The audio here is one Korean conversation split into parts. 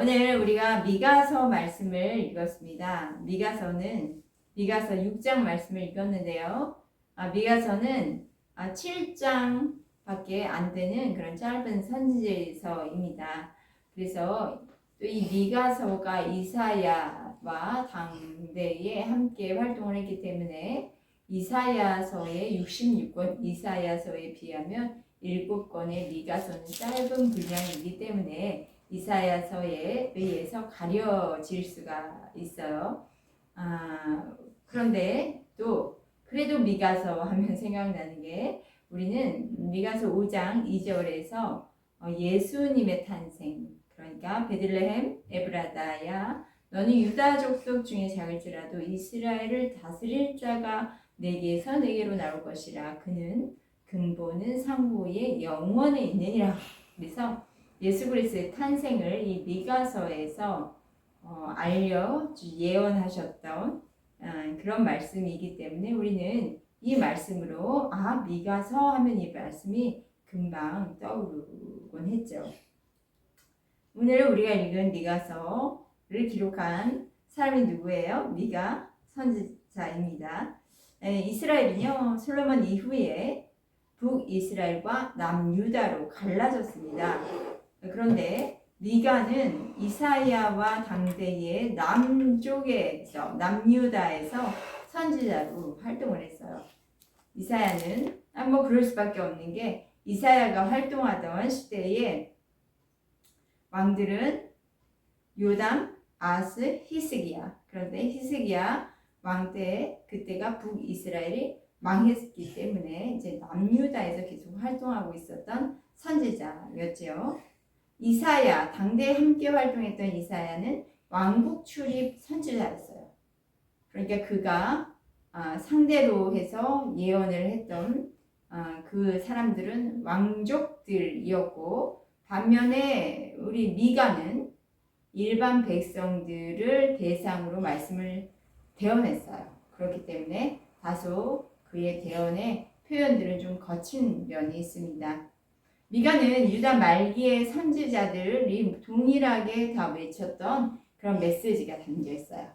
오늘 우리가 미가서 말씀을 읽었습니다. 미가서 6장 말씀을 읽었는데요. 미가서는 7장밖에 안 되는 그런 짧은 선지서입니다. 그래서 또 이 미가서가 이사야와 당대에 함께 활동을 했기 때문에 이사야서의 66권 이사야서에 비하면 7권의 미가서는 짧은 분량이기 때문에 이사야서에 의해서 가려질 수가 있어요. 그런데 또 그래도 미가서 하면 생각나는 게 우리는 미가서 5장 2절에서 예수님의 탄생, 그러니까 베들레헴 에브라다야 너는 유다 족속 중에 작을지라도 이스라엘을 다스릴 자가 내게서 내게로 나올 것이라. 그는 근본은 상고의 영원에 있느니라. 그래서 예수 그리스도의 탄생을 이 미가서에서 예언하셨던 그런 말씀이기 때문에 우리는 이 말씀으로 미가서 하면 이 말씀이 금방 떠오르곤 했죠. 오늘 우리가 읽은 미가서를 기록한 사람이 누구예요? 미가 선지자입니다. 이스라엘은요, 솔로몬 이후에 북이스라엘과 남유다로 갈라졌습니다. 그런데 미가는 이사야와 당대의 남쪽에서 남유다에서 선지자로 활동을 했어요. 이사야는 그럴 수밖에 없는 게 이사야가 활동하던 시대에 왕들은 요담, 아스, 히스기야. 그런데 히스기야 왕 때 그때가 북이스라엘이 망했기 때문에 이제 남유다에서 계속 활동하고 있었던 선지자였죠. 이사야, 당대에 함께 활동했던 이사야는 왕국 출입 선지자였어요. 그러니까 그가 상대로 해서 예언을 했던 그 사람들은 왕족들이었고, 반면에 우리 미가는 일반 백성들을 대상으로 말씀을 대언했어요. 그렇기 때문에 다소 그의 대언의 표현들은 좀 거친 면이 있습니다. 미가는 유다 말기의 선지자들이 동일하게 다 외쳤던 그런 메시지가 담겨 있어요.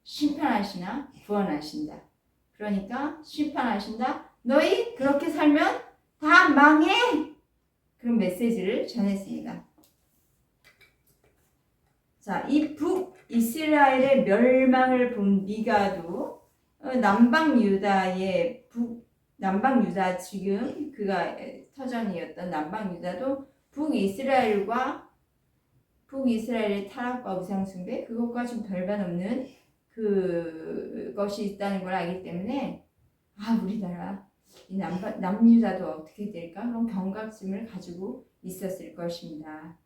심판하시나 구원하신다. 그러니까 심판하신다. 너희 그렇게 살면 다 망해. 그런 메시지를 전했습니다. 자, 이 북이스라엘의 멸망을 본 미가도 남방 유다 지금 그가 터전이었던 남방 유다도 북이스라엘의 타락과 우상숭배 그것과 좀 별반 없는 그것이 있다는 걸 알기 때문에 우리나라 이 남유다도 어떻게 될까? 그런 경각심을 가지고 있었을 것입니다.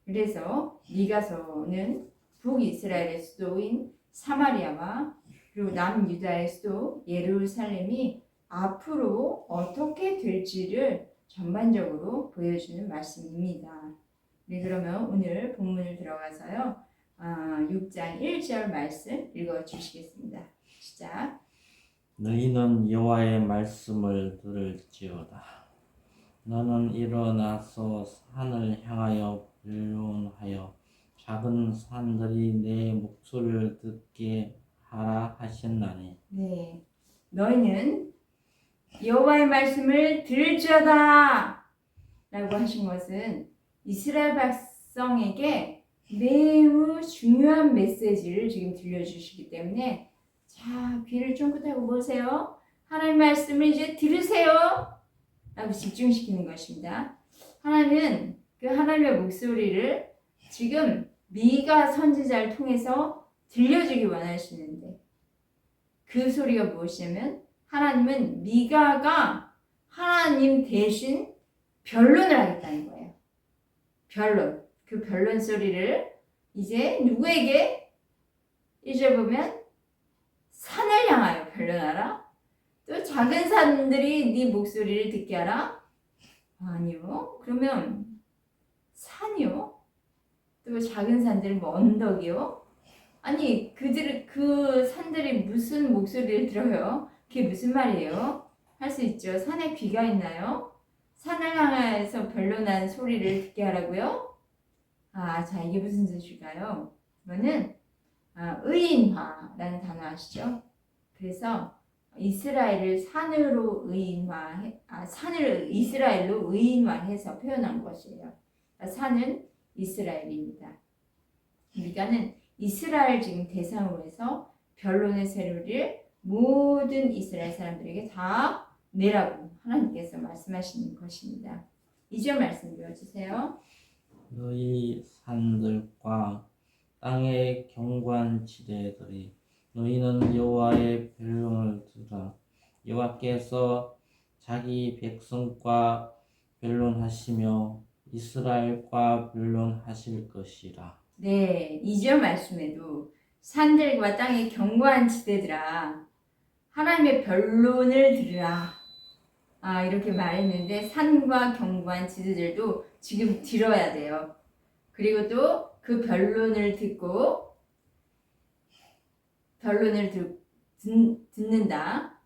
그래서 미가서는 북이스라엘의 수도인 사마리아와 그리고 남유다의 수도 예루살렘이 앞으로 어떻게 될지를 전반적으로 보여주는 말씀입니다. 네, 그러면 오늘 본문을 들어가서요. 6장 1절 말씀 읽어주시겠습니다. 시작. 너희는 여호와의 말씀을 들을지어다. 너는 일어나서 산을 향하여 변론하여 작은 산들이 내 목소리를 듣게 하라 하셨나니. 네, 너희는 여호와의 말씀을 들을지어다 라고 하신 것은 이스라엘 백성에게 매우 중요한 메시지를 지금 들려주시기 때문에 자, 귀를 쫑긋하고 보세요. 하나님의 말씀을 이제 들으세요 라고 집중시키는 것입니다. 하나님은 그 하나님의 목소리를 지금 미가 선지자를 통해서 들려주기 원하시는데 그 소리가 무엇이냐면 하나님은 미가가 하나님 대신 변론을 하겠다는 거예요. 변론. 그 변론 소리를 이제 누구에게? 이제 보면 산을 향하여 변론하라. 또 작은 산들이 네 목소리를 듣게 하라. 아니요. 그러면 산이요? 또 작은 산들은 언덕이요? 아니 그 산들이 무슨 목소리를 들어요? 그게 무슨 말이에요? 할 수 있죠. 산에 귀가 있나요? 산을 향해서 변론한 소리를 듣게 하라고요? 자, 이게 무슨 뜻일까요? 이거는 의인화라는 단어 아시죠? 그래서 이스라엘을 산을 이스라엘로 의인화해서 표현한 것이에요. 산은 이스라엘입니다. 미가는 이스라엘 지금 대상으로 해서 변론의 세례를 모든 이스라엘 사람들에게 다 내라고 하나님께서 말씀하시는 것입니다. 2절 말씀 읽어주세요. 너희 산들과 땅의 견고한 지대들이 너희는 여호와의 변론을 들으라. 여호와께서 자기 백성과 변론하시며 이스라엘과 변론하실 것이라. 네, 2절 말씀에도 산들과 땅의 견고한 지대들아 하나님의 변론을 들으라. 이렇게 말했는데 산과 견고한 지대들도 지금 들어야 돼요. 그리고 또 그 변론을 듣고 듣는다.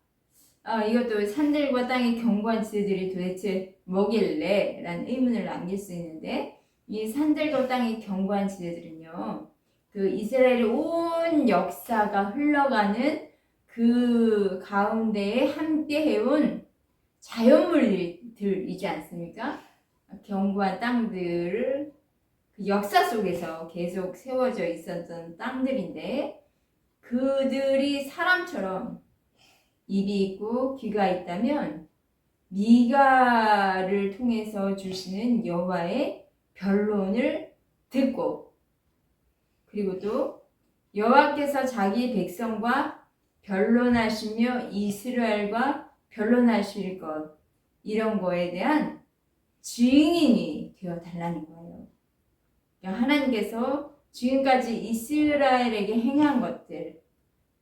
이것도 산들과 땅의 견고한 지대들이 도대체 뭐길래? 라는 의문을 남길 수 있는데 이 산들과 땅의 견고한 지대들은요. 그 이스라엘의 온 역사가 흘러가는 그 가운데에 함께 해온 자연물들이지 않습니까? 견고한 땅들을 그 역사 속에서 계속 세워져 있었던 땅들인데 그들이 사람처럼 입이 있고 귀가 있다면 미가를 통해서 주시는 여호와의 변론을 듣고 그리고 또 여호와께서 자기 백성과 변론하시며 이스라엘과 변론하실 것 이런 거에 대한 증인이 되어 달라는 거예요. 그러니까 하나님께서 지금까지 이스라엘에게 행한 것들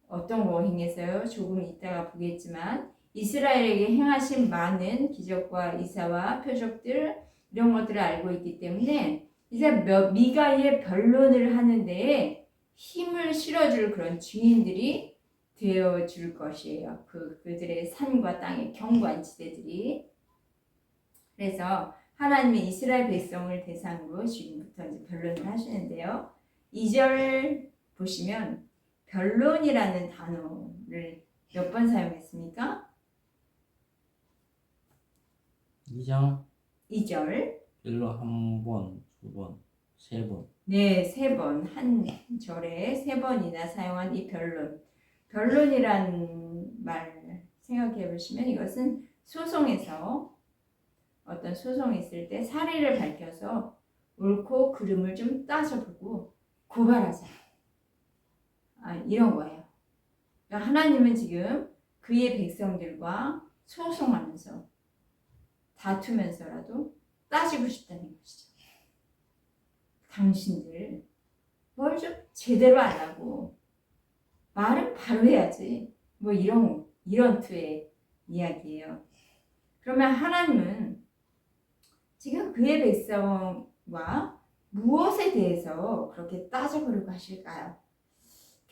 어떤 거 행했어요? 조금 이따가 보겠지만 이스라엘에게 행하신 많은 기적과 이사와 표적들 이런 것들을 알고 있기 때문에 이제 미가의 변론을 하는 데에 힘을 실어줄 그런 증인들이 되어줄 것이에요. 그들의 산과 땅의 견고한 지대들이. 그래서 하나님이 이스라엘 백성을 대상으로 지금부터 이제 변론을 하시는데요. 2절 보시면 변론이라는 단어를 몇 번 사용했습니까? 2절. 별로 한 번, 두 번, 세 번. 네, 3번. 한 절에 3번이나 사용한 이 변론. 변론이란 말 생각해 보시면 이것은 소송에서 어떤 소송이 있을 때 사리를 밝혀서 옳고 그름을 좀 따져보고 고발하자. 이런 거예요. 그러니까 하나님은 지금 그의 백성들과 소송하면서 다투면서라도 따지고 싶다는 것이죠. 당신들 뭘 좀 제대로 안 하고 말은 바로 해야지. 뭐 이런 투의 이야기예요. 그러면 하나님은 지금 그의 백성과 무엇에 대해서 그렇게 따져보려고 하실까요?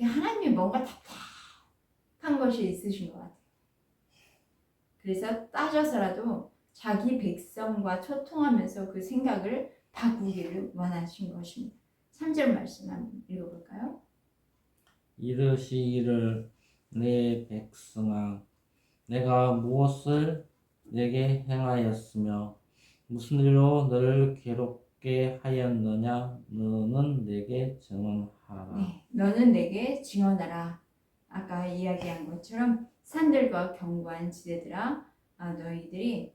하나님이 뭔가 답답한 것이 있으신 것 같아요. 그래서 따져서라도 자기 백성과 소통하면서 그 생각을 바꾸기를 원하신 것입니다. 3절 말씀 한번 읽어볼까요? 이르시기를 내 백성아 내가 무엇을 내게 행하였으며 무슨 일로 너를 괴롭게 하였느냐 너는 내게 증언하라. 네, 너는 내게 증언하라. 아까 이야기한 것처럼 산들과 견고한 지대들아 너희들이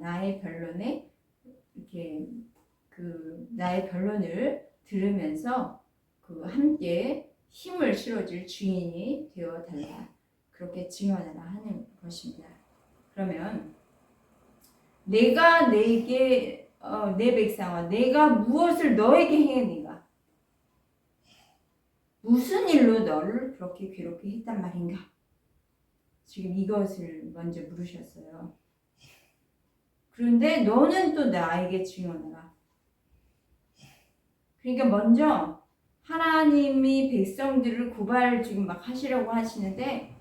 나의 변론에 이렇게 나의 변론을 들으면서 함께 힘을 실어줄 증인이 되어 달라. 그렇게 증언하라 하는 것입니다. 그러면 내가 내게 내 백성아 내가 무엇을 너에게 행했는가? 무슨 일로 너를 그렇게 괴롭게 했단 말인가? 지금 이것을 먼저 물으셨어요. 그런데 너는 또 나에게 증언하라. 그러니까 먼저 하나님이 백성들을 고발 지금 막 하시려고 하시는데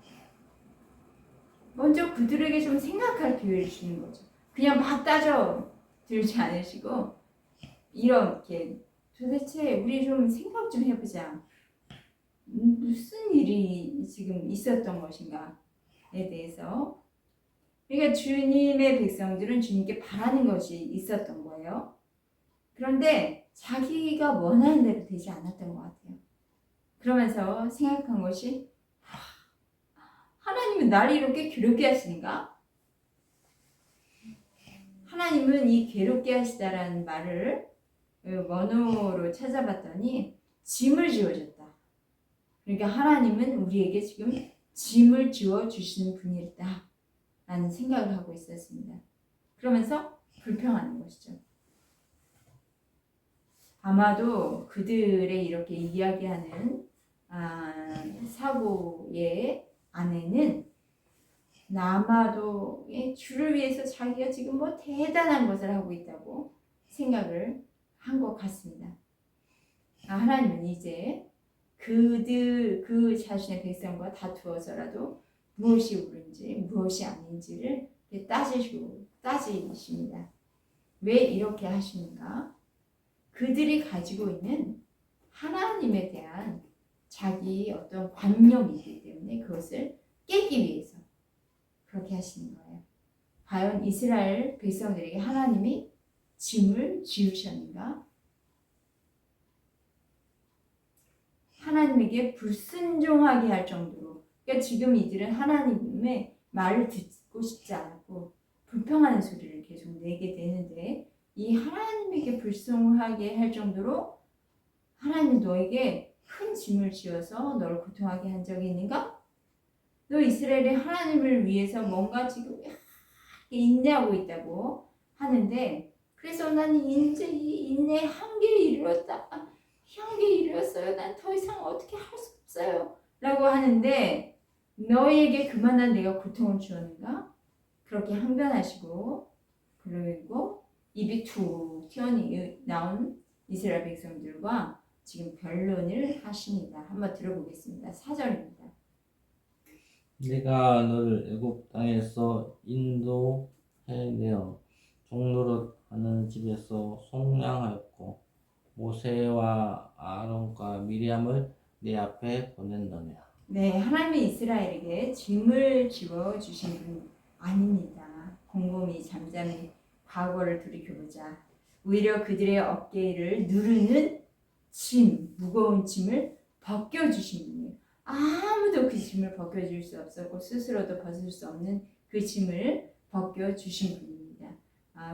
먼저 그들에게 좀 생각할 기회를 주는 거죠. 그냥 막 따져 들지 않으시고 이렇게 도대체 우리 좀 생각 좀 해보자. 무슨 일이 지금 있었던 것인가에 대해서. 그러니까 주님의 백성들은 주님께 바라는 것이 있었던 거예요. 그런데 자기가 원하는 대로 되지 않았던 것 같아요. 그러면서 생각한 것이 하나님은 나를 이렇게 괴롭게 하시는가? 하나님은 이 괴롭게 하시다라는 말을 원어로 찾아봤더니 짐을 지어줬다. 그러니까 하나님은 우리에게 지금 짐을 지어주시는 분이다 라는 생각을 하고 있었습니다. 그러면서 불평하는 것이죠. 아마도 그들의 이렇게 이야기하는 사고의 안에는 아마도 주를 위해서 자기가 지금 뭐 대단한 것을 하고 있다고 생각을 한 것 같습니다. 하나님은 이제 그 자신의 백성과 다투어서라도 무엇이 옳은지 무엇이 아닌지를 따지십니다. 왜 이렇게 하시는가? 그들이 가지고 있는 하나님에 대한 자기 어떤 관념이기 때문에 그것을 깨기 위해서 그렇게 하시는 거예요. 과연 이스라엘 백성들에게 하나님이 짐을 지우셨는가? 하나님에게 불순종하게 할 정도로, 그러니까 지금 이들은 하나님의 말을 듣고 싶지 않고 불평하는 소리를 계속 내게 되는데, 이 하나님에게 불순종하게 할 정도로 하나님이 너에게 큰 짐을 지어서 너를 고통하게 한 적이 있는가? 너 이스라엘이 하나님을 위해서 뭔가 지금 인내하고 있다고 하는데, 그래서 나는 이제 이 인내 한계에 이르렀다. 한계에 이르렀어요. 난 더 이상 어떻게 할 수 없어요. 라고 하는데, 너에게 그만한 내가 고통을 주었는가? 그렇게 항변하시고, 그리고 입이 툭 튀어나온 이스라엘 백성들과 지금 변론을 하십니다. 한번 들어보겠습니다. 4절입니다. 내가 너를 애굽 땅에서 인도해내어 종노릇 하는 집에서 속량하였고 모세와 아론과 미리암을 내 앞에 보낸다네. 네, 하나님이 이스라엘에게 짐을 지워 주신 분 아닙니다. 곰곰이 잠잠히 과거를 돌이켜보자. 오히려 그들의 어깨를 누르는 짐, 무거운 짐을 벗겨주신 분이에요. 아무도 그 짐을 벗겨줄 수 없었고 스스로도 벗을 수 없는 그 짐을 벗겨주신 분입니다.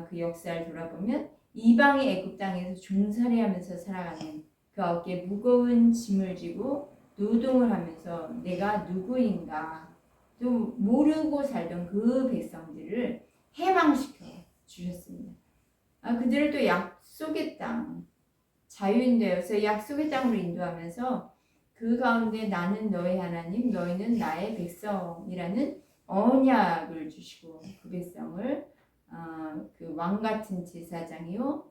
그 역사를 돌아보면 이방의 애굽 땅에서 종살이하면서 살아가는 그 어깨에 무거운 짐을 지고 노동을 하면서 내가 누구인가 또 모르고 살던 그 백성들을 해방시켜 주셨습니다. 그들을 또 약속의 땅, 자유인 되어서 약속의 땅으로 인도하면서 그 가운데 나는 너의 하나님, 너희는 나의 백성이라는 언약을 주시고 그 백성을 그 왕 같은 제사장이요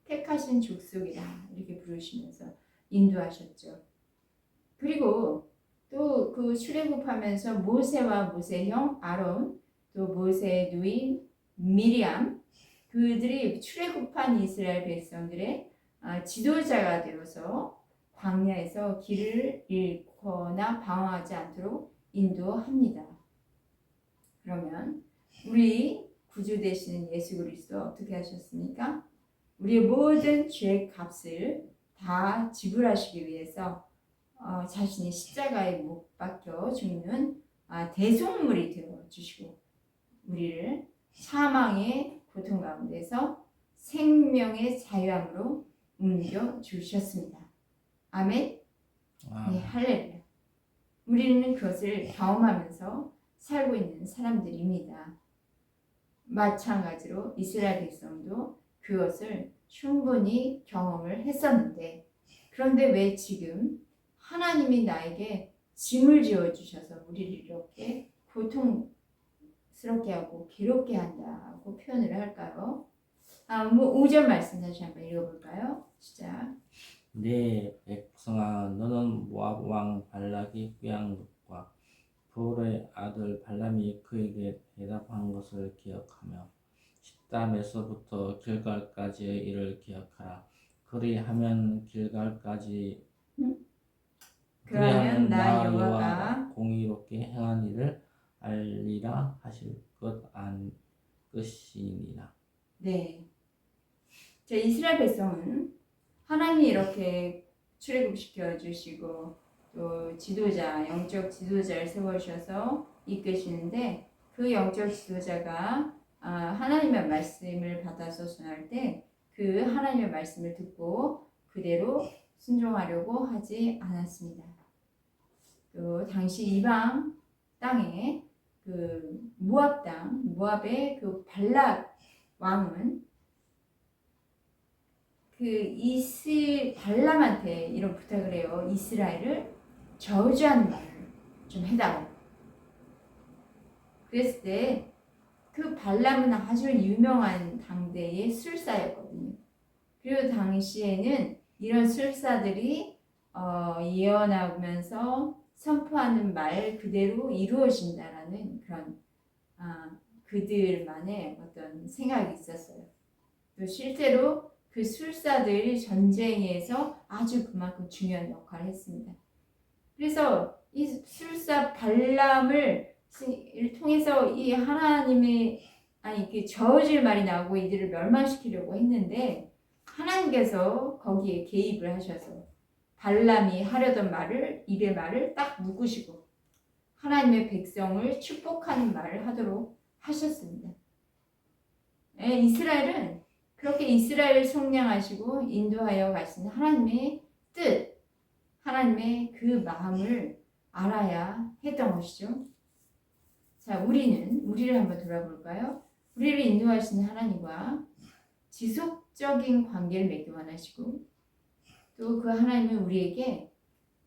택하신 족속이라 이렇게 부르시면서 인도하셨죠. 그리고 또 그 출애굽하면서 모세와 모세 형 아론, 또 모세의 누이 미리암, 그들이 출애굽한 이스라엘 백성들의 지도자가 되어서 광야에서 길을 잃거나 방황하지 않도록 인도합니다. 그러면 우리 구주 되시는 예수 그리스도 어떻게 하셨습니까? 우리의 모든 죄의 값을 다 지불하시기 위해서 자신이 십자가에 못 박혀 죽는 대속물이 되어 주시고 우리를 사망의 고통 가운데서 생명의 자유함으로 옮겨 주셨습니다. 아멘. 네, 할렐루야. 우리는 그것을 경험하면서 살고 있는 사람들입니다. 마찬가지로 이스라엘 백성도 그것을 충분히 경험을 했었는데, 그런데 왜 지금 하나님이 나에게 짐을 지어주셔서 우리를 이렇게 고통스럽게 하고 괴롭게 한다고 표현을 할까요? 5절 말씀 다시 한번 읽어볼까요? 시작. 네 백성아, 너는 모압 왕 발락이 꾀한 것과 부올의 아들 발람이 그에게 대답한 것을 기억하며 십담에서부터 길갈까지의 일을 기억하라. 그리하면 길갈까지 그러면 나 여호와가 여호와가 공의롭게 행한 일을 알리라 하실 것이니라. 네. 자, 이스라엘 백성은 하나님이 이렇게 출애굽시켜 주시고 또 지도자, 영적 지도자를 세워주셔서 이끄시는데 그 영적 지도자가 하나님의 말씀을 받아서 전할 때 그 하나님의 말씀을 듣고 그대로 순종하려고 하지 않았습니다. 또 당시 이방 땅에 그 모압 땅, 모압의 그 발락 왕은 발람한테 이런 부탁을 해요. 이스라엘을 저주하는 말을 좀 해달라고. 그랬을 때 그 발람은 아주 유명한 당대의 술사였거든요. 그리고 당시에는 이런 술사들이 예언하면서 선포하는 말 그대로 이루어진다라는 그런 그들만의 어떤 생각이 있었어요. 또 실제로 그 술사들이 전쟁에서 아주 그만큼 중요한 역할을 했습니다. 그래서 이 술사 발람을 통해서 이 하나님의 그 저주의 말이 나오고 이들을 멸망시키려고 했는데 하나님께서 거기에 개입을 하셔서 발람이 하려던 말을 입의 말을 딱 묶으시고 하나님의 백성을 축복하는 말을 하도록 하셨습니다. 이스라엘은 그렇게 이스라엘을 속량하시고 인도하여 가신 하나님의 뜻, 하나님의 그 마음을 알아야 했던 것이죠. 자, 우리를 한번 돌아볼까요? 우리를 인도하시는 하나님과 지속적인 관계를 맺기 원하시고 또 그 하나님은 우리에게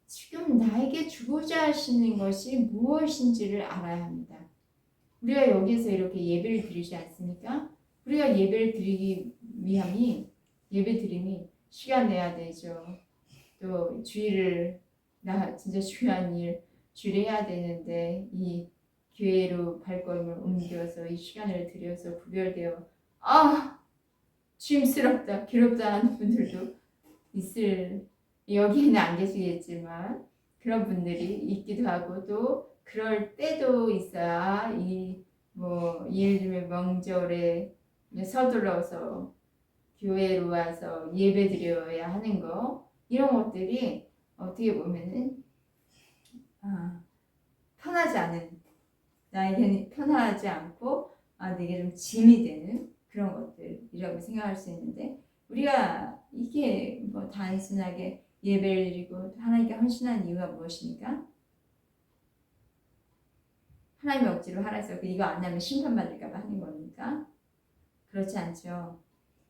지금 나에게 주고자 하시는 것이 무엇인지를 알아야 합니다. 우리가 여기서 이렇게 예배를 드리지 않습니까? 우리가 예배를 드리기 위함이 예배드림이 시간 내야 되죠. 또 주일을 나 진짜 중요한 일 주일 해야 되는데 이 교회로 발걸음을 옮겨서 이 시간을 들여서 구별되어 쉼스럽다 괴롭다 하는 분들도 여기에는 안 계시겠지만 그런 분들이 있기도 하고 또 그럴 때도 있어야 예를 들면 명절에 서둘러서 교회로 와서 예배 드려야 하는 거 이런 것들이 어떻게 보면은 편하지 않은 나에게는 편하지 않고 내게 좀 짐이 되는 그런 것들이라고 생각할 수 있는데 우리가 이게 단순하게 예배를 드리고 하나님께 헌신하는 이유가 무엇입니까? 하나님이 억지로 하라서 이거 안 하면 심판받을까 봐 하는 겁니까? 그렇지 않죠.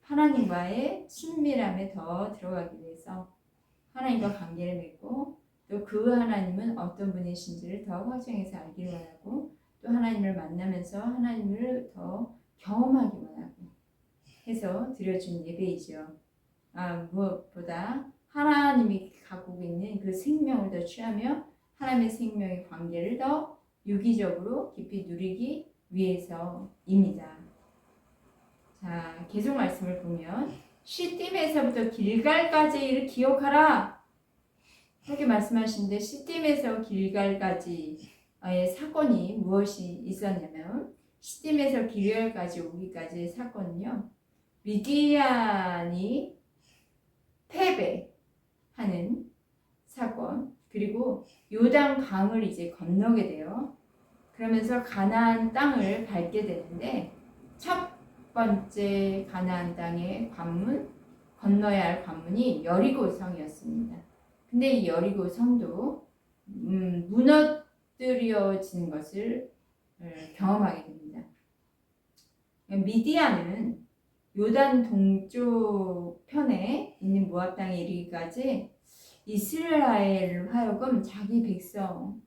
하나님과의 친밀함에 더 들어가기 위해서 하나님과 관계를 맺고 또 그 하나님은 어떤 분이신지를 더 확정해서 알기를 원하고 또 하나님을 만나면서 하나님을 더 경험하기 원하고 해서 드려준 예배이죠. 무엇보다 하나님이 갖고 있는 그 생명을 더 취하며 하나님의 생명의 관계를 더 유기적으로 깊이 누리기 위해서입니다. 자, 계속 말씀을 보면 시딤에서부터 길갈까지를 기억하라 그렇게 말씀하시는데 시딤에서 길갈까지의 사건이 무엇이 있었냐면 시딤에서 길갈까지 오기까지의 사건은요 미디안이 패배하는 사건 그리고 요단 강을 이제 건너게 돼요. 그러면서 가나안 땅을 밟게 되는데 첫 번째 가나안 땅의 관문 건너야 할 관문이 여리고 성이었습니다. 근데 이 여리고 성도 무너뜨려지는 것을 경험하게 됩니다. 미디안은 요단 동쪽 편에 있는 모압 땅에 이르기까지 이스라엘을 하여금 자기 백성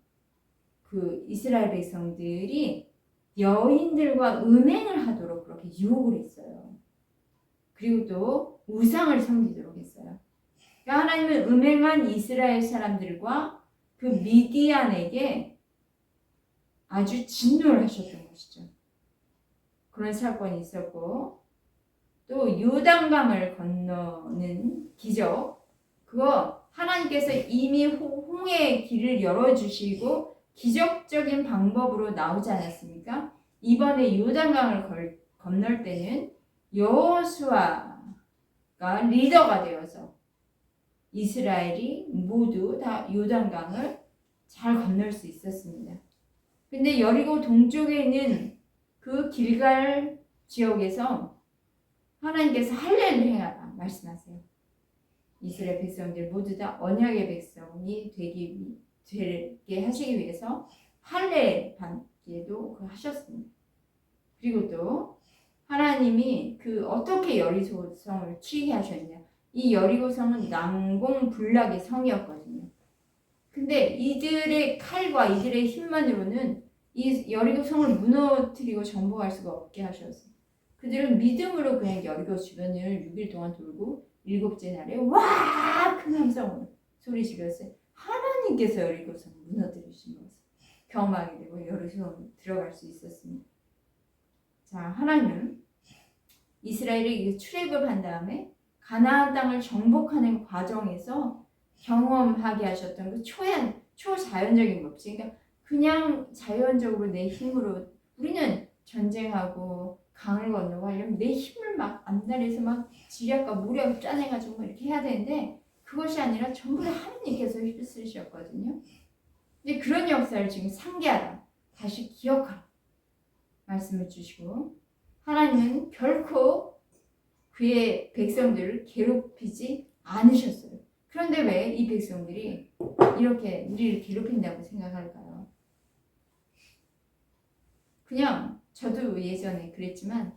그 이스라엘 백성들이 여인들과 음행을 하도록 그렇게 유혹을 했어요. 그리고 또 우상을 섬기도록 했어요. 그러니까 하나님은 음행한 이스라엘 사람들과 그 미디안에게 아주 진노를 하셨던 것이죠. 그런 사건이 있었고 또 요단강을 건너 건너는 기적, 그거 하나님께서 이미 홍해의 길을 열어주시고 기적적인 방법으로 나오지 않았습니까? 이번에 요단강을 건널 때는 여호수아가 리더가 되어서 이스라엘이 모두 다 요단강을 잘 건널 수 있었습니다. 근데 여리고 동쪽에 있는 그 길갈 지역에서 하나님께서 할례를 행하라 말씀하세요. 이스라엘 백성들 모두 다 언약의 백성이 되게 하시기 위해서 할례 받기에도 하셨습니다. 그리고 또 하나님이 그 어떻게 여리고성을 치게 하셨냐? 이 여리고성은 난공불락의 성이었거든요. 근데 이들의 칼과 이들의 힘만으로는 이 여리고성을 무너뜨리고 정복할 수가 없게 하셨어요. 그들은 믿음으로 그냥 여리고 주변을 6일 동안 돌고 7째 날에 와! 큰 함성으로 소리 지르었어요. 하나님께서 여리고성을 무너뜨리신 것을 경험하게 되고 여리고성에 들어갈 수 있었습니다. 자, 하나님은 이스라엘이 출애굽을 한 다음에 가나안 땅을 정복하는 과정에서 경험하게 하셨던 그 초자연적인 법칙, 그러니까 그냥 자연적으로 내 힘으로 우리는 전쟁하고 강을 건너고 하려면 내 힘을 막 안달해서 막 지략과 무력을 짜내가지고 막 이렇게 해야 되는데 그것이 아니라 전부 다 하나님께서 휩쓰셨거든요. 근데 그런 역사를 지금 상기하라, 다시 기억하라 말씀을 주시고, 하나님은 결코 그의 백성들을 괴롭히지 않으셨어요. 그런데 왜 이 백성들이 이렇게 우리를 괴롭힌다고 생각할까요? 그냥 저도 예전에 그랬지만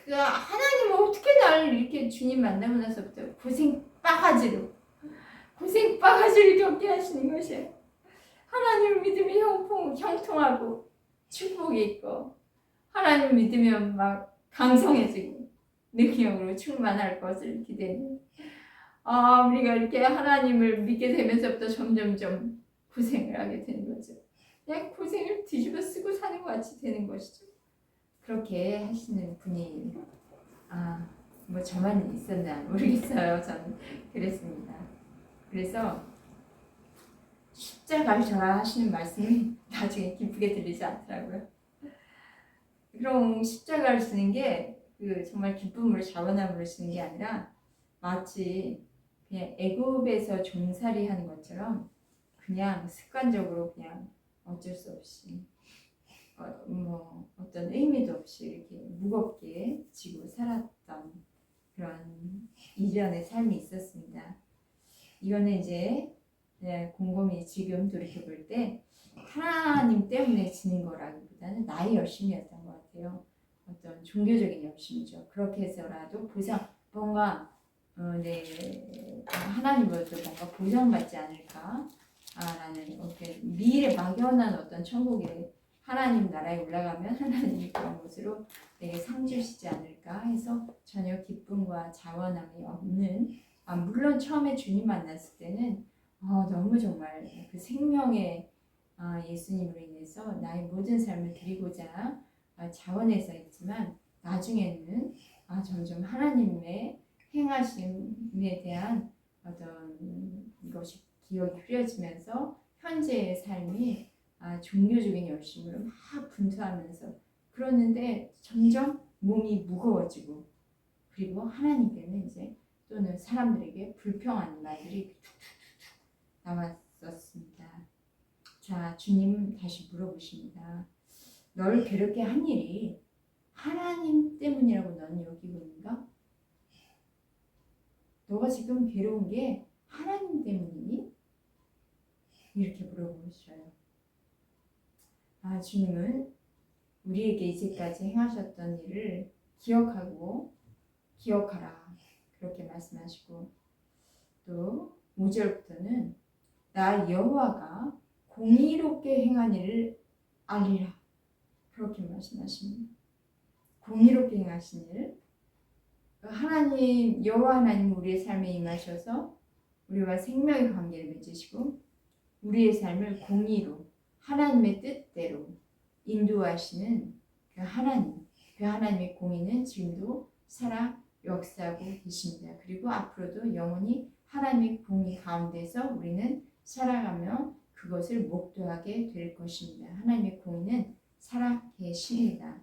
그 하나님은 어떻게 나를 이렇게 주님 만나고 나서부터 고생 바가지로 겪게 하시는 것이에요. 하나님을 믿으면 형통하고 축복이 있고, 하나님을 믿으면 막 강성해지고 능력으로 충만할 것을 기대는, 우리가 이렇게 하나님을 믿게 되면서부터 점점점 고생을 하게 되는 거죠. 그냥 고생을 뒤집어 쓰고 사는 것 같이 되는 것이죠. 그렇게 하시는 분이 뭐 저만 있었나 모르겠어요. 저는 그랬습니다. 그래서 십자가를 져라 하시는 말씀이 나중에 기쁘게 들리지 않더라고요. 그럼 십자가를 쓰는 게 그 정말 기쁨으로 자원함으로 쓰는 게 아니라 마치 그냥 애굽에서 종살이 하는 것처럼 그냥 습관적으로 그냥 어쩔 수 없이 어떤 의미도 없이 이렇게 무겁게 지고 살았던 그런 이전의 삶이 있었습니다. 이거는 이제 곰곰이 지금 돌이켜볼 때 하나님 때문에 지는 거라기보다는 나의 열심이었던 것 같아요. 어떤 종교적인 열심이죠. 그렇게 해서라도 뭔가 하나님으로부터 뭔가 보상받지 않을까 라는 미래 막연한 어떤 천국에 하나님 나라에 올라가면 하나님이 그런 곳으로 내게 상 주시지 않을까 해서 전혀 기쁨과 자원함이 없는, 물론 처음에 주님 만났을 때는 너무 정말 그 생명의 예수님으로 인해서 나의 모든 삶을 드리고자 자원해서 했지만, 나중에는 점점 하나님의 행하심에 대한 어떤 것이 기억이 흐려지면서 현재의 삶이 종교적인 열심으로 막 분투하면서 그러는데 점점 몸이 무거워지고, 그리고 하나님께는 이제 또는 사람들에게 불평하는 말들이 나왔었습니다. 자, 주님 다시 물어보십니다. 널 괴롭게 한 일이 하나님 때문이라고 너는 여기고 있는가? 너가 지금 괴로운 게 하나님 때문이니? 이렇게 물어보셔요. 주님은 우리에게 이제까지 행하셨던 일을 기억하라 그렇게 말씀하시고, 또 5절부터는 나 여호와가 공의롭게 행한 일을 알리라 그렇게 말씀하십니다. 공의롭게 행하신 일, 하나님 여호와 하나님 우리의 삶에 임하셔서 우리와 생명의 관계를 맺으시고 우리의 삶을 공의로 하나님의 뜻대로 인도하시는 그 하나님의 공의는 지금도 살아 역사하고 계십니다. 그리고 앞으로도 영원히 하나님의 공의 가운데서 우리는 살아가며 그것을 목도하게 될 것입니다. 하나님의 공의는 살아계십니다.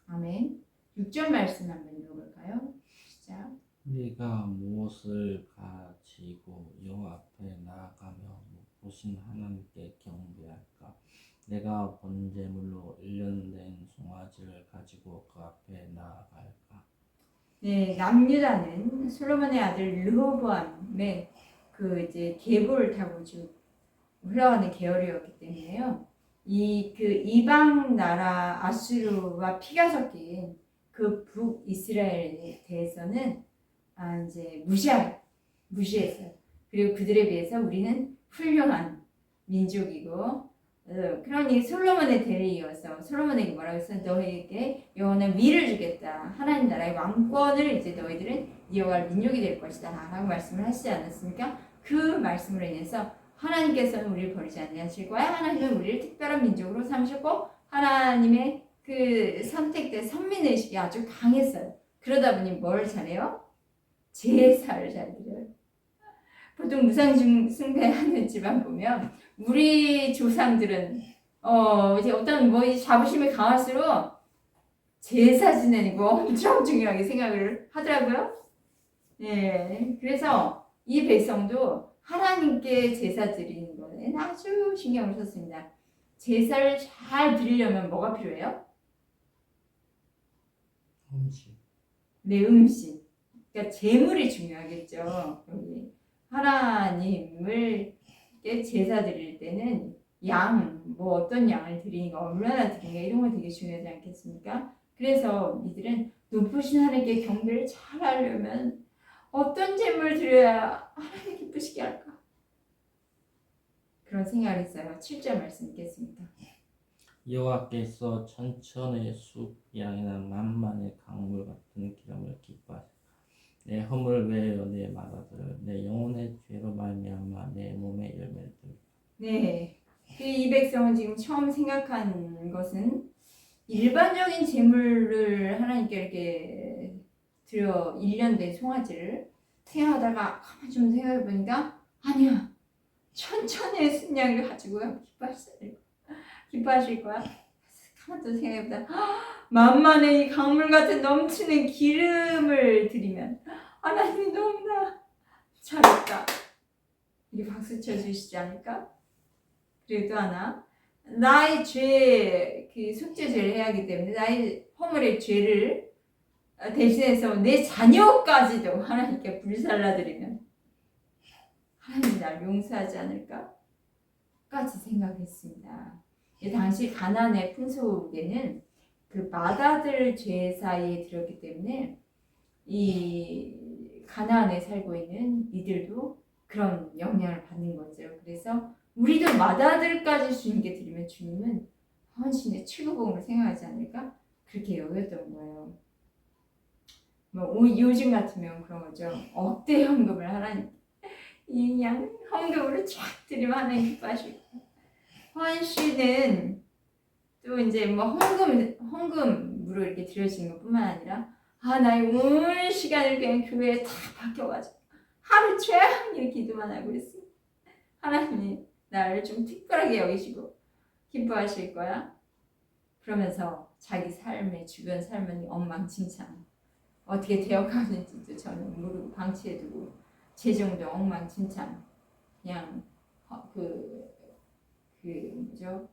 아멘. 6절 말씀 한번 읽어볼까요? 시작. 네가 무엇을 가지고 여호와 앞에 나아가며 보신 하나님께 경배할까? 내가 번제물로 1년 된 송아지를 가지고 그 앞에 나아갈까? 네, 남유다는 솔로몬의 아들 르호보암의 그 이제 계보를 타고 쭉 흘러가는 계열이었기 때문에요. 이 그 이방 나라 아수르와 피가 섞인 그 북이스라엘에 대해서는 이제 무시했어요. 그리고 그들에 비해서 우리는 훌륭한 민족이고, 그러니 솔로몬의 대를 이어서 솔로몬에게 뭐라고 했어? 너에게 영원한 위를 주겠다. 하나님 나라의 왕권을 이제 너희들은 이어갈 민족이 될 것이다. 라고 말씀을 하시지 않았습니까? 그 말씀으로 인해서 하나님께서는 우리를 버리지 아니하실 거야. 하나님은 우리를 특별한 민족으로 삼으셨고, 하나님의 그 선택된 선민의식이 아주 강했어요. 그러다 보니 뭘 잘해요? 제사를 잘 드려요. 보통 무상숭배하는 집안 보면 우리 조상들은 이제 어떤 뭐 자부심이 강할수록 제사 지내는 거 엄청 중요하게 생각을 하더라고요. 예, 그래서 이 백성도 하나님께 제사 드리는 거는 아주 신경을 썼습니다. 제사를 잘 드리려면 뭐가 필요해요? 음식. 네, 음식. 그러니까 재물이 중요하겠죠. 여기 하나님을 제사 드릴 때는 뭐 어떤 양을 드리는가, 얼마나 드리는가 이런 거 되게 중요하지 않겠습니까? 그래서 이들은 높으신 하나님께 경배를 잘 하려면 어떤 재물을 드려야 하나님 기쁘시게 할까? 그런 생각을 했어요. 7절 말씀 읽겠습니다. 여호와께서 천천의 숲 양이나 만만의 강물 같은 기름을 기뻐하시고 내 허물을 위하여 내 마다들을 내 영혼의 죄로 말미암아 내 몸의 열매를 들. 네, 이 백성은 지금 처음 생각한 것은 일반적인 제물을 하나님께 이렇게 드려 1년 된 송아지를 생각하다가 가만 좀 생각해 보니까 아니야, 천천의 순양을 가지고 기뻐하실 거야. 가만 또 생각해 보다 만만의 이 강물 같은 넘치는 기름을 드리면 하나님이 너무나 잘했다 이렇게 박수 쳐주시지 않을까? 그리고 또 하나, 나의 죄, 그 속죄죄를 해야 하기 때문에 나의 허물의 죄를 대신해서 내 자녀까지도 하나님께 불살라드리면 하나님이 날 용서하지 않을까? 까지 생각했습니다. 당시 가나안의 풍속에는 그 맏아들 제사에 들었기 때문에 이 가나안에 살고 있는 이들도 그런 영향을 받는 거죠. 그래서 우리도 맏아들까지 주님께 드리면 주님은 헌신의 최고봉으로 생각하지 않을까? 그렇게 여겼던 거예요. 뭐 요즘 같으면 그런 거죠. 억대 헌금을 하나님 그냥 헌금으로 쫙 드리면 하나님 기뻐하시고, 헌신은 또 이제 뭐 헌금으로 이렇게 드려지는 것뿐만 아니라 나의 온 시간을 그냥 교회에 다 박혀가지고 하루 종일 기도만 하고 있어. 하나님이 나를 좀 특별하게 여기시고 기뻐하실 거야. 그러면서 자기 삶의 주변 삶은 엉망진창 어떻게 되어가는지도 저는 모르고 방치해두고 재정도 엉망진창 그냥 뭐죠?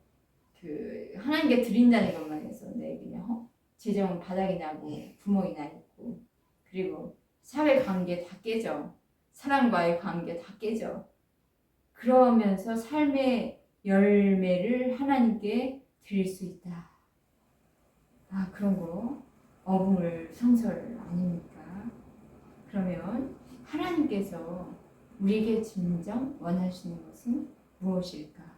하나님께 드린다는 것만 해서 그냥 재정은 바닥이 나고 구멍이 나 있고, 그리고 사회 관계 다 깨져, 사람과의 관계 다 깨져. 그러면서 삶의 열매를 하나님께 드릴 수 있다. 그런 거 어불 성설 아닙니까? 그러면 하나님께서 우리에게 진정 원하시는 것은 무엇일까?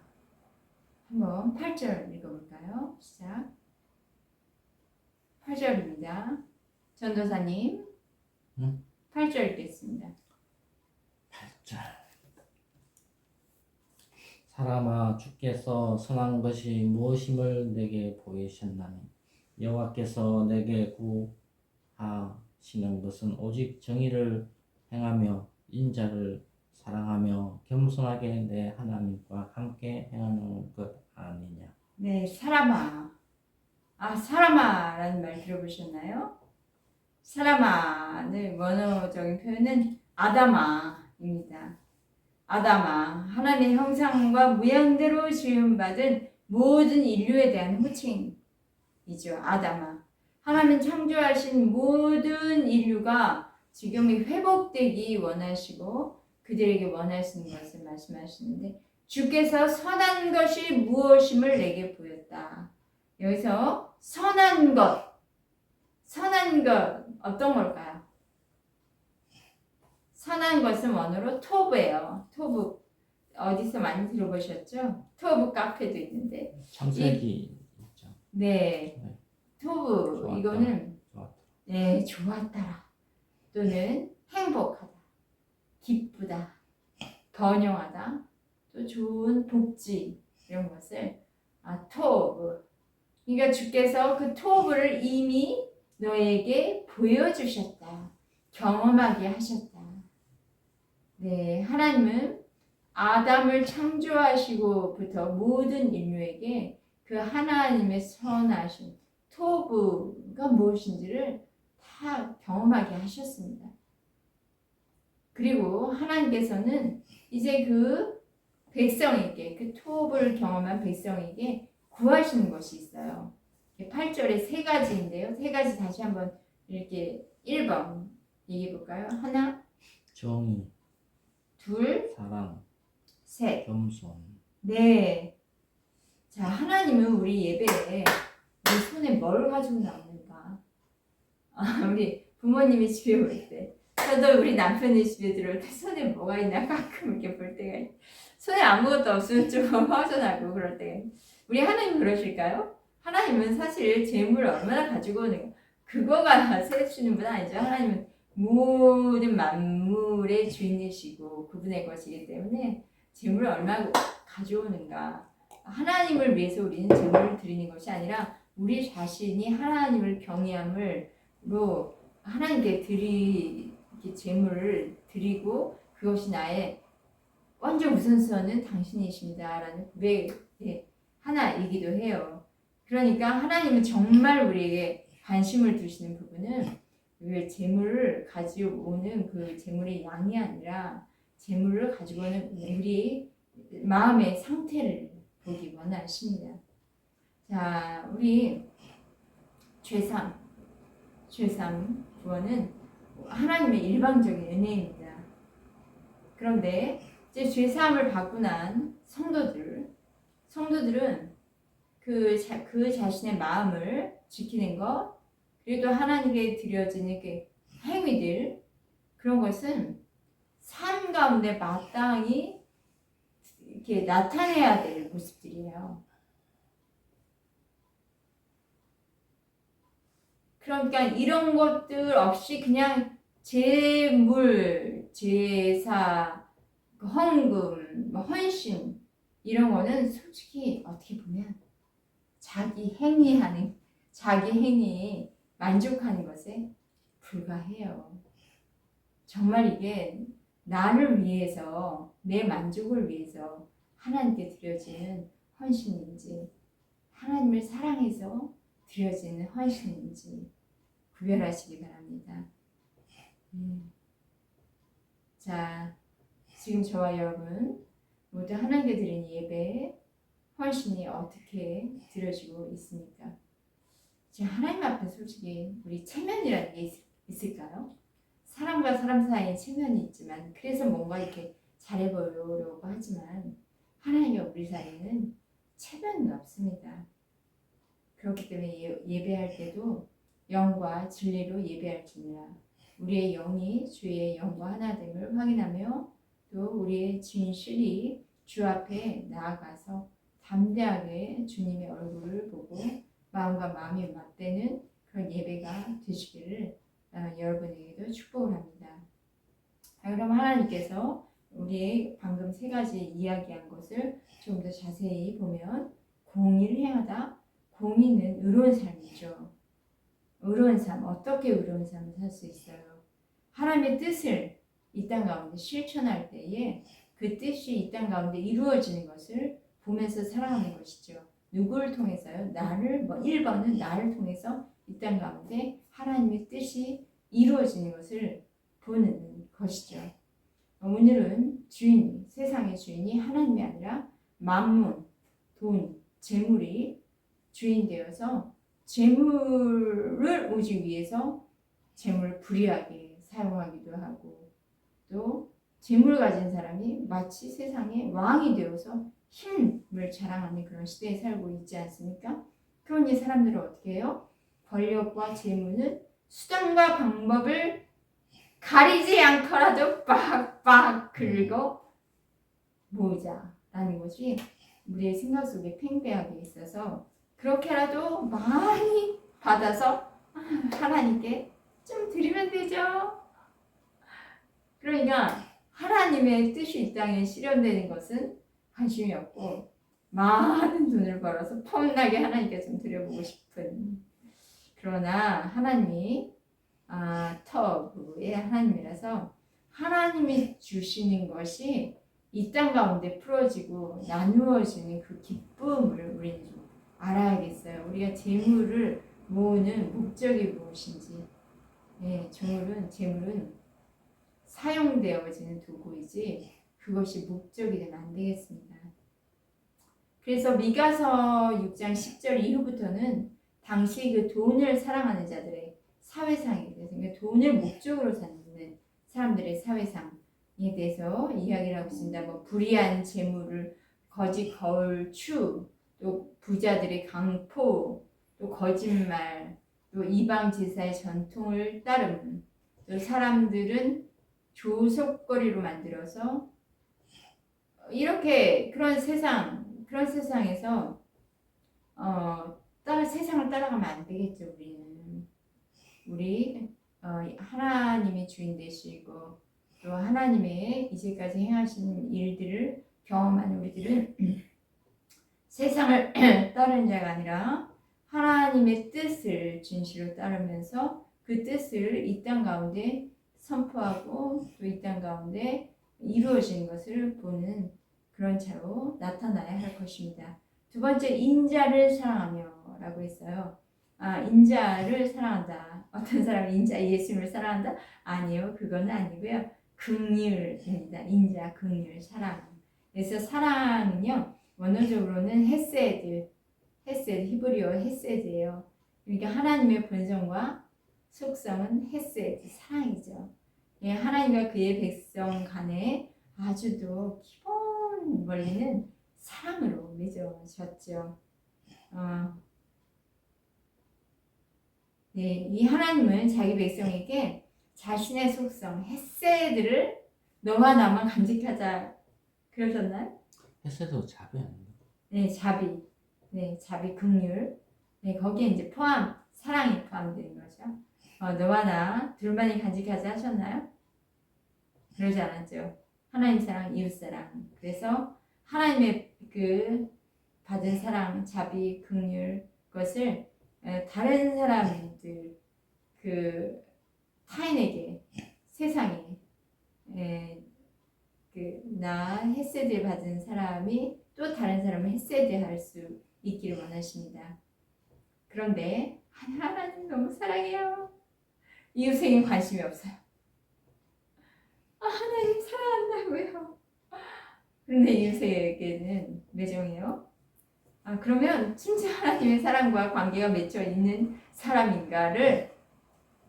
한번 8절 읽어볼까요? 시작. 8절입니다. 전도사님, 8절 읽겠습니다. 8절. 사람아, 주께서 선한 것이 무엇임을 내게 보이셨나니 여호와께서 내게 지키시는 것은 오직 정의를 행하며 인자를 사랑하며 겸손하게 내 하나님과 함께 행하는 것 아니냐. 네, 사람아. 사람아라는 말 들어보셨나요? 사람아는 원어적인 표현은 아담아입니다. 아담아, 하나님의 형상과 모양대로 지음받은 모든 인류에 대한 호칭이죠. 아담아. 하나님 창조하신 모든 인류가 지금 회복되기 원하시고 그들에게 원하시는 것을 말씀하시는데 주께서 선한 것이 무엇임을 내게 보였다. 여기서 선한 것 어떤 걸까요? 선한 것은 원어로 토브예요. 토브 어디서 많이 들어보셨죠? 토브 카페도 있는데 창세기 있죠. 네, 네. 토브 좋았다. 이거는 좋았다. 네, 좋았다라 또는 행복하다, 기쁘다, 번영하다, 또 좋은 복지 이런 것을 토브. 그러니까 주께서 그 토브를 이미 너에게 보여주셨다, 경험하게 하셨다. 네, 하나님은 아담을 창조하시고부터 모든 인류에게 그 하나님의 선하신 토브가 무엇인지를 다 경험하게 하셨습니다. 그리고 하나님께서는 이제 그 백성에게, 그 토브를 경험한 백성에게 구하시는 것이 있어요. 8절에 세 가지인데요. 세 가지 다시 한번 이렇게 1번 얘기해 볼까요? 하나, 정의, 둘, 사랑, 셋. 겸손. 네. 자, 하나님은 우리 예배에 우리 손에 뭘 가지고 나오는가? 우리 부모님이 집에 올 때, 저도 우리 남편이 집에 들어올 때 손에 뭐가 있나 가끔 이렇게 볼 때가 있어요. 손에 아무것도 없으면 좀 허전하고 그럴 때. 우리 하나님 그러실까요? 하나님은 사실 재물을 얼마나 가지고 오는가? 그거가 세우시는 분 아니죠. 하나님은 모든 만물의 주인이시고 그분의 것이기 때문에 재물을 얼마나 가져오는가. 하나님을 위해서 우리는 재물을 드리는 것이 아니라 우리 자신이 하나님을 경외함으로 하나님께 재물을 드리고 그것이 나의 완전 우선순위는 당신이십니다라는 고백의 하나이기도 해요. 그러니까 하나님은 정말 우리에게 관심을 두시는 부분은 왜 재물을 가지고오는 그 재물의 양이 아니라 재물을 가지고 오는 우리 마음의 상태를 보기 원하십니다. 자, 우리 죄삼 구원은 하나님의 일방적인 은혜입니다. 그런데 이제 죄사함을 받고 난 성도들은 그 자신의 마음을 지키는 것, 그리고 또 하나님께 드려지는 그 행위들, 그런 것은 삶 가운데 마땅히 이렇게 나타내야 될 모습들이에요. 그러니까 이런 것들 없이 그냥 제물, 제사, 헌금, 헌신 이런 거는 솔직히 어떻게 보면 자기 행위에 만족하는 것에 불과해요. 정말 이게 나를 위해서, 내 만족을 위해서 하나님께 드려지는 헌신인지 하나님을 사랑해서 드려지는 헌신인지 구별하시기 바랍니다. 자, 지금 저와 여러분 모두 하나님께 드린 예배 헌신이 어떻게 드려지고 있습니까? 지금 하나님 앞에 솔직히 우리 체면이라는 게 있을까요? 사람과 사람 사이에 체면이 있지만 그래서 뭔가 이렇게 잘해 보려고 하지만 하나님과 우리 사이에는 체면은 없습니다. 그렇기 때문에 예배할 때도 영과 진리로 예배할지니라. 우리의 영이 주의 영과 하나됨을 확인하며 또 우리의 진실이 주 앞에 나아가서 담대하게 주님의 얼굴을 보고 마음과 마음이 맞대는 그런 예배가 되시기를 여러분에게도 축복을 합니다. 그럼 하나님께서 우리의 방금 세 가지 이야기한 것을 좀 더 자세히 보면 공의를 행하다. 공의는 의로운 삶이죠. 의로운 삶, 어떻게 의로운 삶을 살 수 있어요? 하나님의 뜻을 이 땅 가운데 실천할 때에 그 뜻이 이 땅 가운데 이루어지는 것을 보면서 살아가는 것이죠. 누구를 통해서요? 나를, 1번은 나를 통해서 이 땅 가운데 하나님의 뜻이 이루어지는 것을 보는 것이죠. 오늘은 주인이, 세상의 주인이 하나님이 아니라 만문, 돈, 재물이 주인 되어서 재물을 오직 위해서 재물을 불의하게 사용하기도 하고, 또 재물을 가진 사람이 마치 세상의 왕이 되어서 힘을 자랑하는 그런 시대에 살고 있지 않습니까? 그러니 사람들은 어떻게 해요? 권력과 재물은 수단과 방법을 가리지 않더라도 빡빡 긁어 모으자라는 것이 우리의 생각 속에 팽배하게 있어서, 그렇게라도 많이 받아서 하나님께 좀 드리면 되죠. 그러니까 하나님의 뜻이 이 땅에 실현되는 것은 관심이 없고, 많은 돈을 벌어서 폼나게 하나님께 좀 드려보고 싶은, 그러나 하나님이 터부의 하나님이라서 하나님이 주시는 것이 이 땅 가운데 풀어지고 나누어지는 그 기쁨을 우리는 좀 알아야겠어요. 우리가 재물을 모으는 목적이 무엇인지. 재물은 사용되어지는 도구이지 그것이 목적이 되면 안 되겠습니다. 그래서 미가서 6장 10절 이후부터는 당시 그 돈을 사랑하는 자들의 사회상에 대해서, 그러니까 돈을 목적으로 삼는 사람들의 사회상에 대해서 이야기를 하고 있습니다. 불의한 재물을, 거짓 거울추, 또 부자들의 강포, 또 거짓말, 또 이방 제사의 전통을 따름, 또 사람들은 조속거리로 만들어서 이렇게 그런 세상에서 세상을 따라가면 안 되겠죠. 우리 하나님이 주인 되시고 또 하나님의 이제까지 행하신 일들을 경험한 우리들은 세상을 따르는 자가 아니라 하나님의 뜻을 진실로 따르면서 그 뜻을 이 땅 가운데 선포하고 또 이 땅 가운데 이루어지는 것을 보는 그런 자로 나타나야 할 것입니다. 두 번째, 인자를 사랑하며 라고 했어요. 인자를 사랑한다. 어떤 사람이 예수님을 사랑한다? 아니요, 그건 아니고요. 긍휼입니다. 인자, 긍휼, 사랑. 그래서 사랑은요, 원어적으로는 헤세드, 히브리어 헤세드예요. 그러니까 하나님의 본성과 속성은 헤세드, 사랑이죠. 하나님과 그의 백성 간에 아주도 기본 원리는 사랑으로 맺어졌죠. 이 하나님은 자기 백성에게 자신의 속성 헤세드를 너와 나만 간직하자 그러셨나요? 헤세도 자비 아닌가? 네, 자비, 긍휼. 거기에 이제 사랑이 포함되는 거죠. 너와 나 둘만이 간직하자 하셨나요? 그러지 않았죠. 하나님 사랑, 이웃 사랑. 그래서 하나님의 그 받은 사랑, 자비, 긍휼 그것을 다른 사람들, 그 타인에게, 세상에 나 헤세드 받은 사람이 또 다른 사람을 헤세드 할 수 있기를 원하십니다. 그런데 하나님 너무 사랑해요. 이웃에게 관심이 없어요. 하나님 사랑한다고요. 그런데 이웃에게는 매정해요. 그러면 진짜 하나님의 사랑과 관계가 맺혀 있는 사람인가를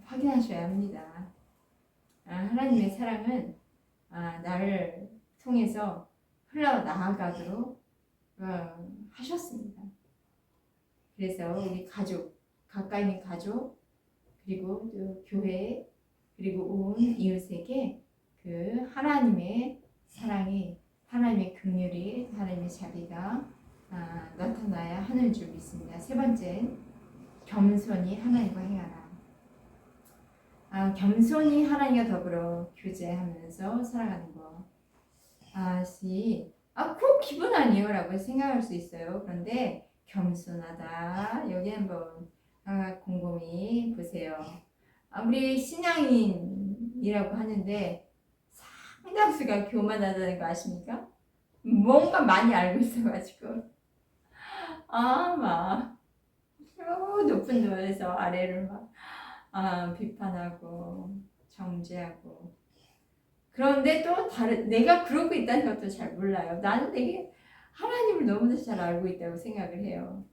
확인하셔야 합니다. 하나님의 사랑은 나를 통해서 흘러나가도록 하셨습니다. 그래서 우리 가족, 가까이 있는 가족, 그리고 또 교회, 그리고 온 이웃에게 그 하나님의 사랑이, 하나님의 긍휼이, 하나님의 자비가 나타나야 하는 줄 믿습니다. 세 번째, 겸손히 하나님과 행하라. 겸손히 하나님과 더불어 교제하면서 살아가는 것. 꼭 기분 아니에요 라고 생각할 수 있어요. 그런데 겸손하다. 여기 한번 곰곰이 보세요. 우리 신앙인이라고 하는데 상당수가 교만하다는 거 아십니까? 뭔가 많이 알고 있어가지고 막 높은 곳에서 아래를 비판하고 정죄하고 그런데 또 다른 내가 그러고 있다는 것도 잘 몰라요. 나는 되게 하나님을 너무나 잘 알고 있다고 생각을 해요.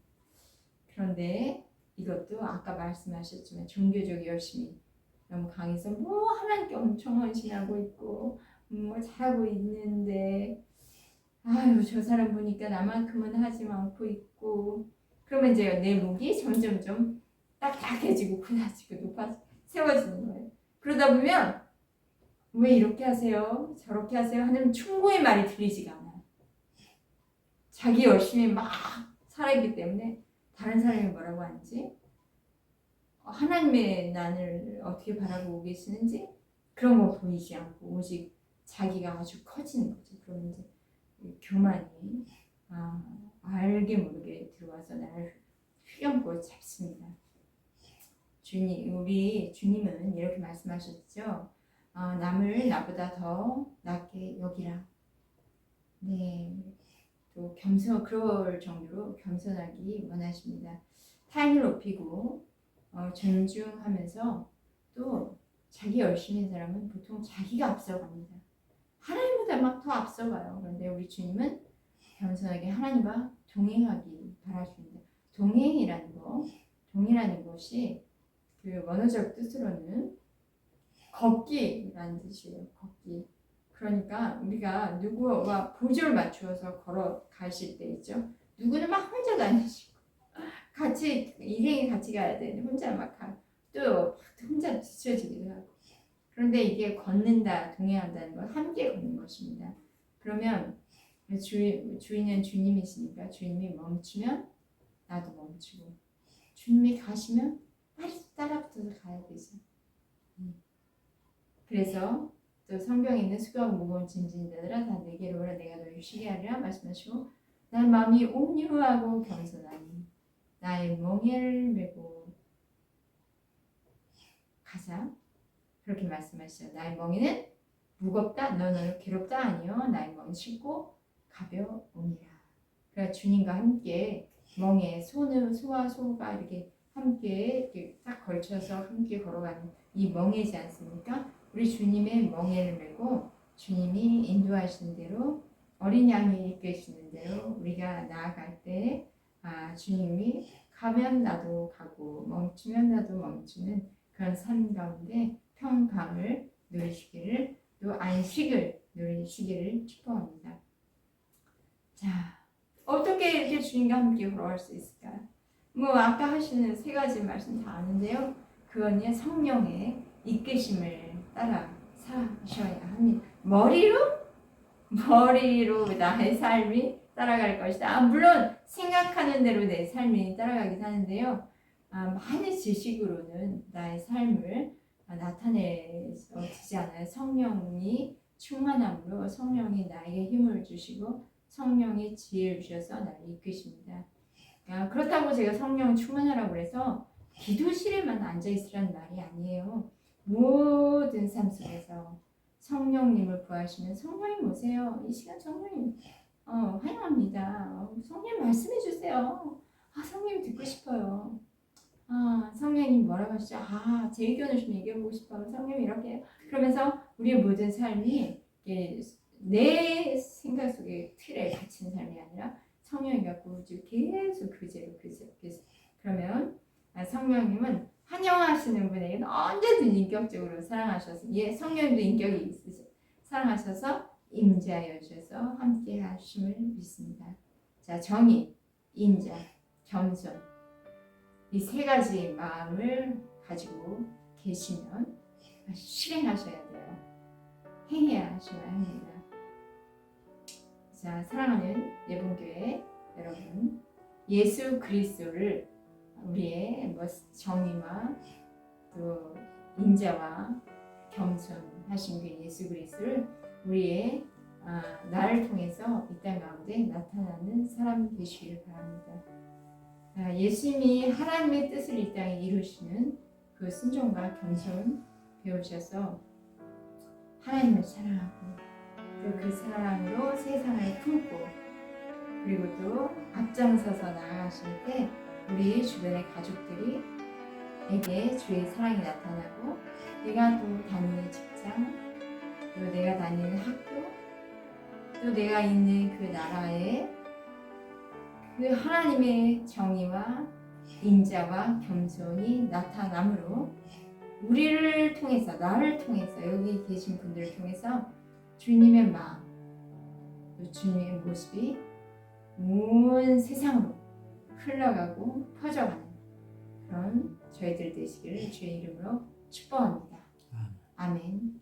그런데 이것도 아까 말씀하셨지만 종교적 열심이 너무 강해서 하나님께 엄청 헌신하고 있고 잘하고 있는데 아유 저 사람 보니까 나만큼은 하지 않고 있고 그러면 이제 내 목이 점점 좀 딱딱해지고 굳어지고 높아지고 세워지는 거예요. 그러다 보면 왜 이렇게 하세요? 저렇게 하세요? 하는 충고의 말이 들리지가 않아요. 자기 열심히 막 살아있기 때문에 다른 사람이 뭐라고 하는지 하나님의 난을 어떻게 바라보고 계시는지 그런 거 보이지 않고 오직 자기가 아주 커지는 거죠. 그러면 이제 교만이 알게 모르게 들어와서 나를 휘영고 잡습니다. 우리 주님은 이렇게 말씀하셨죠. 남을 나보다 더 낮게 여기라. 네, 또 그럴 정도로 겸손하기 원하십니다. 타인을 높이고 존중하면서 또 자기 열심히 한 사람은 보통 자기가 앞서갑니다. 하나님보다 막 더 앞서가요. 그런데 우리 주님은 겸손하게 하나님과 동행하기 바라십니다. 동행이라는 것이 그 원어적 뜻으로는 걷기라는 뜻이에요. 걷기. 그러니까 우리가 누구와 보조를 맞추어서 걸어가실 때 있죠. 누구는 막 혼자 다니시고 같이 일행이 같이 가야 되는데 혼자 또 혼자 뒤처지기도 하고. 그런데 이게 걷는다, 동행한다는 건 함께 걷는 것입니다. 그러면 주인은 주님이시니까 주님이 멈추면 나도 멈추고 주님이 가시면 빨리 따라붙어서 가야 되죠. 그래서 또 성경에 있는 수고하고 무거운 짐진 자들아 다 내게로 오라 내가 너희를 쉬게 하리라 말씀하시고 나의 마음이 온유하고 겸손하니 나의 멍에를 메고 가자 그렇게 말씀하시죠. 나의 멍에는 무겁다 너는 괴롭다 아니요 나의 멍이 쉽고 가벼우니라. 그러니까 주님과 함께 멍에 소와 소가 이렇게 함께 이렇게 딱 걸쳐서 함께 걸어가는 이 멍에지 않습니까? 우리 주님의 멍에를 메고 주님이 인도하시는 대로 어린 양이 이끄시는 대로 우리가 나아갈 때 주님이 가면 나도 가고 멈추면 나도 멈추는 그런 삶 가운데 평강을 누리시기를 또 안식을 누리시기를 축복합니다. 자, 어떻게 이렇게 주님과 함께 걸어갈 수 있을까요? 아까 하시는 세 가지 말씀 다 아는데요. 그건 성령의 이끄심을 따라 사셔야 합니다. 머리로 나의 삶이 따라갈 것이다. 물론 생각하는 대로 내 삶이 따라가긴 하는데요. 많은 지식으로는 나의 삶을 나타내지 않아요. 성령이 충만함으로 성령이 나에게 힘을 주시고 성령이 지혜를 주셔서 나를 이끄십니다. 그렇다고 제가 성령 충만하라고 해서 기도실에만 앉아있으라는 말이 아니에요. 모든 삶 속에서 성령님을 구하시면 성령님 오세요. 이 시간 성령님 환영합니다. 성령님 말씀해 주세요. 성령님 듣고 싶어요. 성령님 뭐라고 하시죠? 제 의견을 좀 얘기해보고 싶어요. 성령님 이렇게 그러면서 우리의 모든 삶이 내 생각 속에 틀에 갇힌 삶이 아니라 성령이 갖고 계속 그제로 그러면 성령님은 환영하시는 분에게는 언제든 인격적으로 사랑하셔서 성령님도 인격이 있으셔 사랑하셔서 임재하여 주셔서 함께 하심을 믿습니다. 자, 정의, 인자, 겸손 이 세 가지 마음을 가지고 계시면 실행하셔야 돼요. 행해야 하셔야 합니다. 자, 사랑하는 예분교회 여러분, 예수 그리스도를 우리의 정의와 또 인자와 겸손하신 그 예수 그리스도를 우리의 나를 통해서 이 땅 가운데 나타나는 사람 되시길 바랍니다. 예수님이 하나님의 뜻을 이 땅에 이루시는 그 순종과 겸손 배우셔서 하나님을 사랑하고 또 그 사랑으로 세상을 품고 그리고 또 앞장서서 나아가실 때 우리 주변의 가족들이 에게 주의 사랑이 나타나고 내가 또 다니는 직장 또 내가 다니는 학교 또 내가 있는 그 나라에 그 하나님의 정의와 인자와 겸손이 나타나므로 우리를 통해서 나를 통해서 여기 계신 분들을 통해서 주님의 마음 또 주님의 모습이 온 세상으로 흘러가고 퍼져가는 그런 저희들 되시기를 주의 이름으로 축복합니다. 아멘.